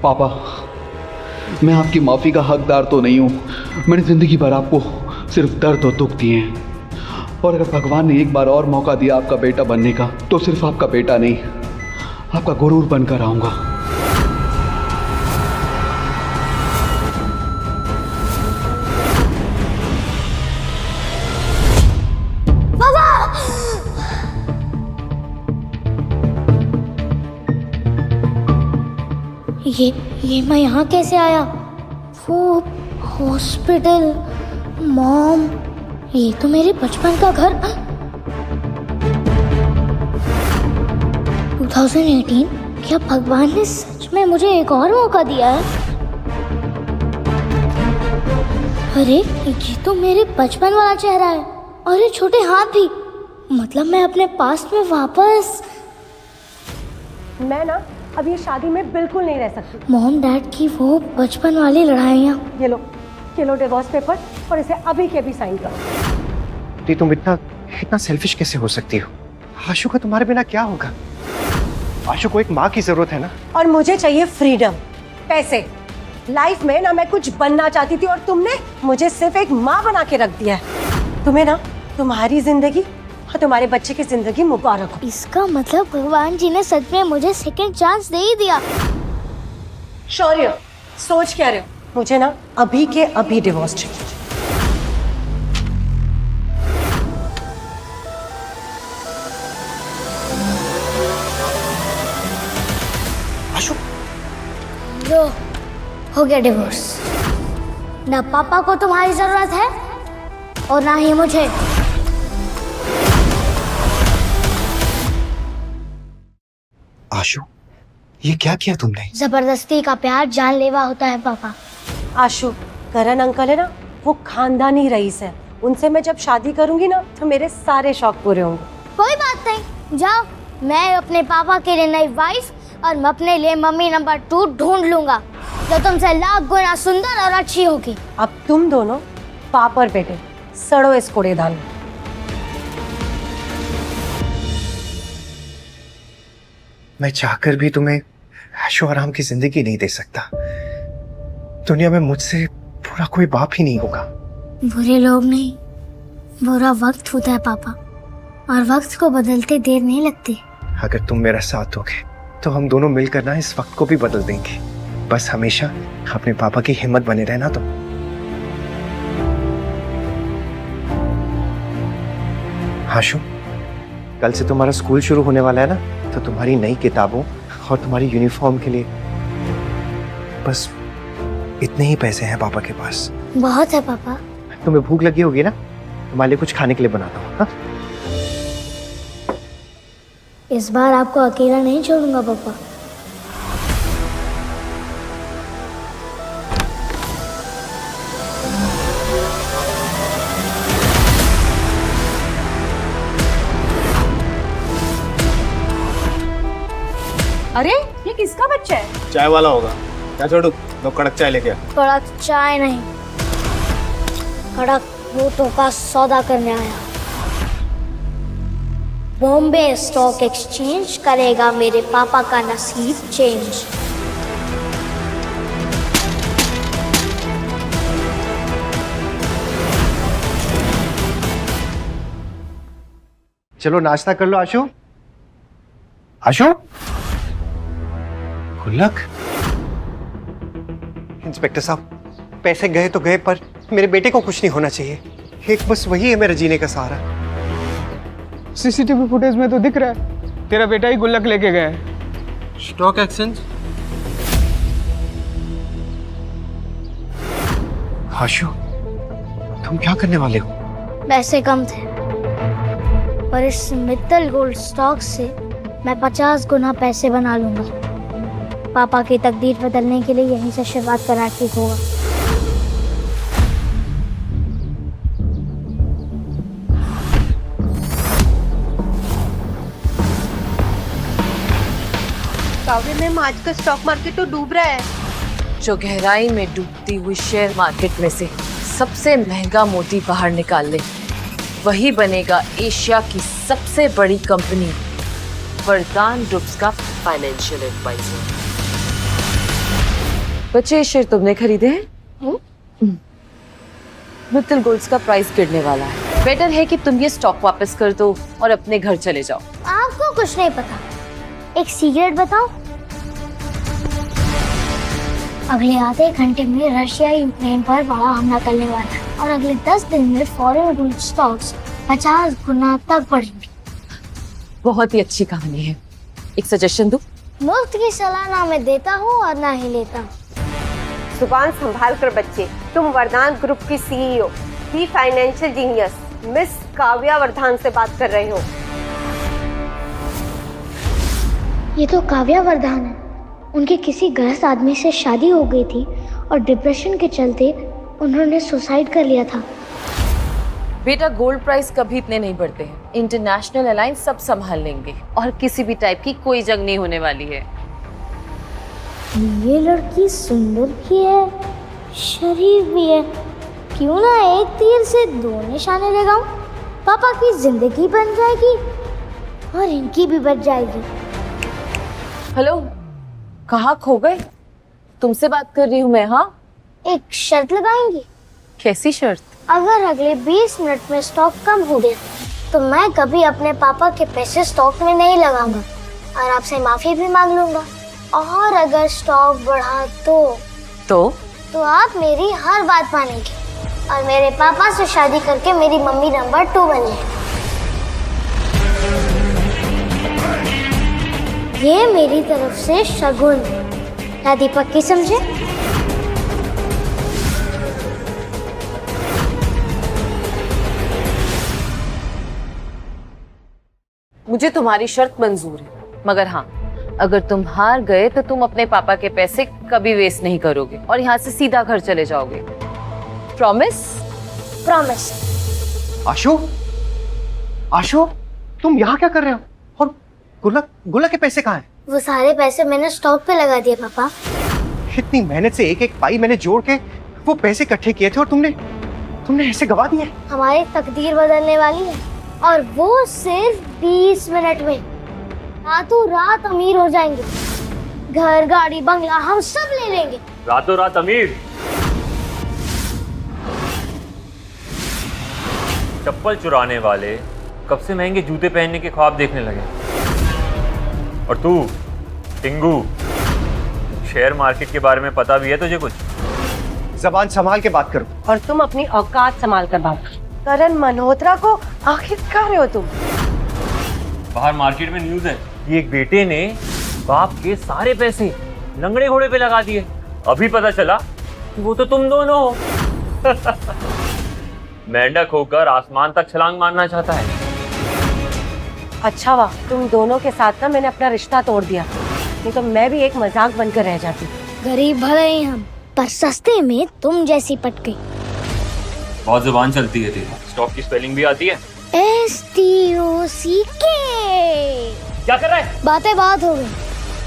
पापा, मैं आपकी माफ़ी का हकदार तो नहीं हूँ। मैंने ज़िंदगी भर आपको सिर्फ दर्द और दुख दिए हैं, और अगर भगवान ने एक बार और मौका दिया आपका बेटा बनने का, तो सिर्फ आपका बेटा नहीं, आपका गुरूर बनकर आऊँगा। ये मैं यहाँ कैसे आया? वो हॉस्पिटल, मॉम, ये तो मेरे बचपन का घर। 2018? क्या भगवान ने सच में मुझे एक और मौका दिया है? अरे ये तो मेरे बचपन वाला चेहरा है, और ये छोटे हाथ भी। मतलब मैं अपने पास्ट में वापस। मैं ना अब ये शादी में बिल्कुल नहीं रह सकती। मॉम डैड की वो बचपन वाली लड़ाइयाँ। ये लो डिवोर्स पेपर, और इसे अभी के अभी साइन करो। तुम इतना सेल्फिश कैसे हो सकती हो? आशु का तुम्हारे बिना क्या होगा? आशु को एक माँ की जरूरत है ना। और मुझे चाहिए फ्रीडम, पैसे। लाइफ में ना मैं कुछ बनना चाहती थी, और तुमने मुझे सिर्फ एक माँ बना के रख दिया है। तुम्हें ना तुम्हारी जिंदगी और तुम्हारे बच्चे की जिंदगी मुबारक हो। इसका मतलब भगवान जी ने सच में मुझे सेकंड चांस दे ही दिया। शौर्य, सोच क्या रहे हो? मुझे ना अभी के अभी डिवोर्स चाहिए। आशु, लो, हो गया डिवोर्स। ना पापा को तुम्हारी जरूरत है और ना ही मुझे। आशु, ये क्या किया तुमने? जबरदस्ती का प्यार जानलेवा होता है पापा। आशु, करण अंकल है ना, वो खानदानी रईस है। उनसे मैं जब शादी करूंगी ना, तो मेरे सारे शौक पूरे होंगे। कोई बात नहीं, जाओ, मैं अपने पापा के लिए नई वाइफ और मैं अपने लिए मम्मी नंबर 2 ढूंढ लूंगा, जो तुमसे लाख गुना सुंदर और अच्छी होगी। अब तुम दोनों बाप और बेटे सड़ो इस कूड़ेदान में। मैं चाहकर भी तुम्हें ऐशो आराम की जिंदगी नहीं दे सकता। दुनिया में मुझसे बुरा कोई बाप ही नहीं होगा। बुरे लोग नहीं, बुरा वक्त होता है पापा, और वक्त को बदलते देर नहीं लगती। अगर तुम मेरा साथ दोगे तो हम दोनों मिलकर ना इस वक्त को भी बदल देंगे। बस हमेशा अपने पापा की हिम्मत बने रहना तुम। आशु, कल से तुम्हारा स्कूल शुरू होने वाला है ना, तो तुम्हारी नई किताबों और तुम्हारी यूनिफॉर्म के लिए बस इतने ही पैसे हैं पापा के पास। बहुत है पापा। तुम्हें भूख लगी होगी ना, तुम्हारे लिए कुछ खाने के लिए बनाता हूँ। हाँ? इस बार आपको अकेला नहीं छोड़ूंगा पापा। अरे ये किसका बच्चा है? चाय वाला होगा। क्या छोड़ू, लो कड़क चाय लेके आ। कड़क चाय नहीं, कड़क नोटों का सौदा करने आया। बॉम्बे स्टॉक एक्सचेंज करेगा मेरे पापा का नसीब चेंज। चलो नाश्ता कर लो आशु। आशु, गुल्लक। इंस्पेक्टर साहब, पैसे गए तो गए, पर मेरे बेटे को कुछ नहीं होना चाहिए। एक बस वही है मेरा जीने का सहारा। सीसीटीवी फुटेज में तो दिख रहा है तेरा बेटा ही गुल्लक लेके गया है। Stock exchange. आशु, तुम क्या करने वाले हो? पैसे कम थे और इस मित्तल गोल्ड स्टॉक से मैं 50 गुना पैसे बना लूंगा। पापा की तकदीर बदलने के लिए यहीं से शुरुआत करना ठीक होगा। काव्य मैम, आज का स्टॉक मार्केट तो डूब रहा है। जो गहराई में डूबती हुई शेयर मार्केट में से सबसे महंगा मोती बाहर निकाल ले, वही बनेगा एशिया की सबसे बड़ी कंपनी वरदान ग्रुप्स का फाइनेंशियल एडवाइजर। बच्चे ये शेयर तुमने खरीदे हैं? मित्तल गोल्ड्स का प्राइस गिरने वाला है। बेटर है कि तुम ये स्टॉक वापस कर दो और अपने घर चले जाओ। आपको कुछ नहीं पता। एक सीक्रेट बताओ, अगले आधे घंटे में रशिया यूक्रेन पर बड़ा हमला करने वाला है और अगले 10 दिन में फॉरेन गोल्ड स्टॉक्स 50 गुना तक बढ़ेंगे। बहुत ही अच्छी कहानी है। एक सजेशन दूं? मुफ्त की सलाह ना मैं देता हूँ और ना ही लेता हूँ। जुबान संभाल कर बच्चे, तुम वरदान ग्रुप की CEO, the financial genius miss Kavya Vardhan से बात कर रहे हो। ये तो काव्या वर्धान है। उनके किसी गलत आदमी से शादी हो गई थी और डिप्रेशन के चलते उन्होंने सुसाइड कर लिया था। बेटा गोल्ड प्राइस कभी इतने नहीं बढ़ते हैं। इंटरनेशनल अलायंस सब संभाल लेंगे और किसी भी टाइप की कोई जंग नहीं होने वाली है। ये लड़की सुंदर भी है, शरीफ भी है। क्यों ना एक तीर से 2 निशाने लगाऊं? पापा की जिंदगी बन जाएगी और इनकी भी बच जाएगी। हेलो, कहाँ खो गए? तुमसे बात कर रही हूँ मैं। हाँ, एक शर्त लगाएंगी? कैसी शर्त? अगर अगले 20 मिनट में स्टॉक कम हो गया तो मैं कभी अपने पापा के पैसे स्टॉक में नहीं लगाऊंगा और आपसे माफी भी मांग लूंगा। और अगर स्टॉक बढ़ा तो आप मेरी हर बात मानेंगे और मेरे पापा से शादी करके मेरी मम्मी नंबर 2 बन जाएगी। ये मेरी तरफ से शगुन है। दीपक की समझे? मुझे तुम्हारी शर्त मंजूर है, मगर हाँ, अगर तुम हार गए तो तुम अपने पापा के पैसे कभी वेस्ट नहीं करोगे और यहाँ से सीधा घर चले जाओगे। प्रॉमिस? प्रॉमिस। आशु, आशु, तुम यहाँ क्या कर रहे हो? और गुल्लक के पैसे कहाँ हैं? वो सारे पैसे मैंने स्टॉक पे लगा दिए पापा। इतनी मेहनत से एक एक पाई मैंने जोड़ के वो पैसे इकट्ठे किए थे और तुमने ऐसे गवा दिए। हमारी तकदीर बदलने वाली है और वो सिर्फ 20 मिनट में। रातों रात अमीर हो जाएंगे। घर, गाड़ी, बंगला हम सब ले लेंगे। रातों रात अमीर? चप्पल चुराने वाले कब से महंगे जूते पहनने के ख्वाब देखने लगे। और तू टिंगू, शेयर मार्केट के बारे में पता भी है तुझे कुछ? जबान संभाल के बात करो। और तुम अपनी औकात संभाल कर बात करो। करण मल्होत्रा को आखिर कर रहे हो तुम? बाहर मार्केट में न्यूज़ है कि एक बेटे ने बाप के सारे पैसे लंगड़े घोड़े पे लगा दिए। अभी पता चला कि वो तो तुम दोनों हो। मेंढक होकर आसमान तक छलांग मारना चाहता है। अच्छा वाह, तुम दोनों के साथ ना मैंने अपना रिश्ता तोड़ दिया, नहीं तो मैं भी एक मजाक बनकर रह जाती। गरीब भले ही हम, पर सस्ते में तुम जैसी पट गई। बहुत जुबान चलती है तेरी। स्टॉक की स्पेलिंग भी आती है? STOCK। क्या कर रहा है? बातें बात हो गई।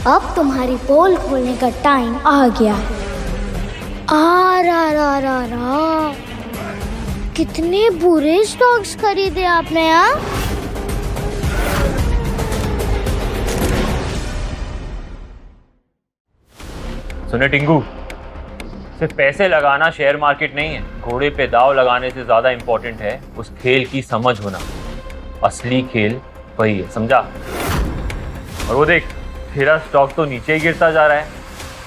अब तुम्हारी पोल खोलने का टाइम आ गया है। कितने बुरे स्टॉक्स खरीदे आपने यहाँ। सुने टिंगू, सिर्फ पैसे लगाना शेयर मार्केट नहीं है। घोड़े पे दाव लगाने से ज्यादा इम्पोर्टेंट है उस खेल की समझ होना। असली खेल वही है, समझा? और वो देख, तेरा स्टॉक तो नीचे ही गिरता जा रहा है।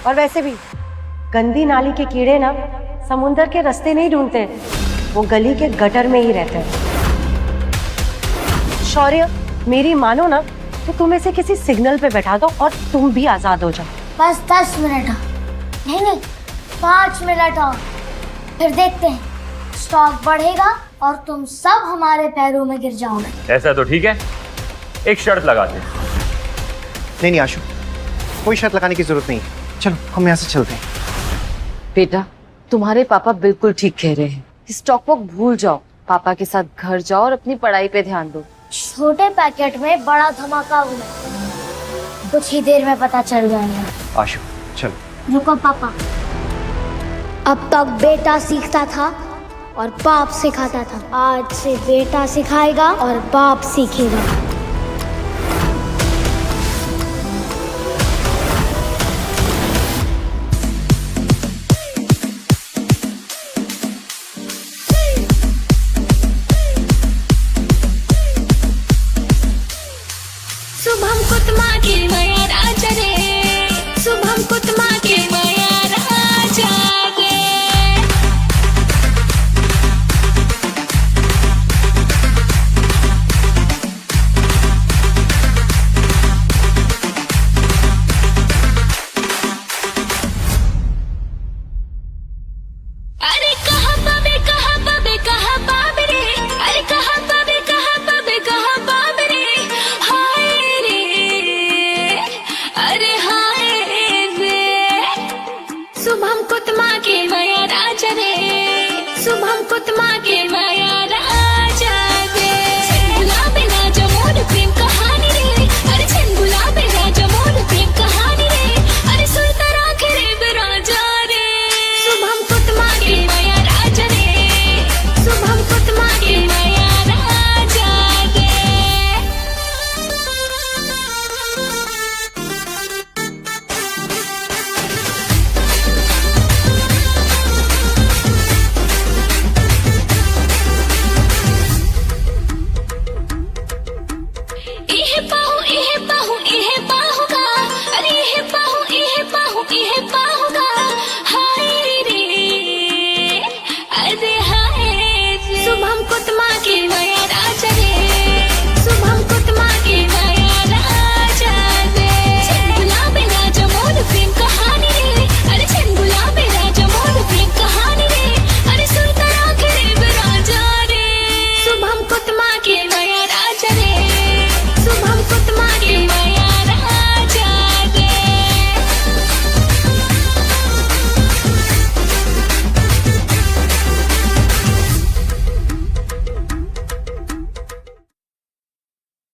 और वैसे भी गंदी नाली के कीड़े ना समुंदर के रास्ते नहीं ढूंढते, वो गली के गटर में ही रहते हैं। शौर्य, मेरी मानो ना तो तुम इसे किसी सिग्नल पे बैठा दो और तुम भी आजाद हो जाओ। बस 10 मिनट नहीं 5 मिनट और, फिर देखते हैं स्टॉक बढ़ेगा और तुम सब हमारे पैरों में गिर जाओगे। ऐसा तो ठीक है, एक शर्त लगाते हैं। नहीं आशु, कोई शर्त लगाने की जरूरत नहीं। चलो हम यहाँ से चलते हैं। बेटा, तुम्हारे पापा बिल्कुल ठीक कह रहे हैं। स्टॉक वॉक भूल जाओ, पापा के साथ घर जाओ और अपनी पढ़ाई पे ध्यान दो। छोटे पैकेट में बड़ा धमाका हुआ, कुछ ही देर में पता चल जाएगा। आशु चलो। रुको पापा, अब तक बेटा सीखता था और बाप सिखाता था, आज से बेटा सिखाएगा और बाप सीखेगा।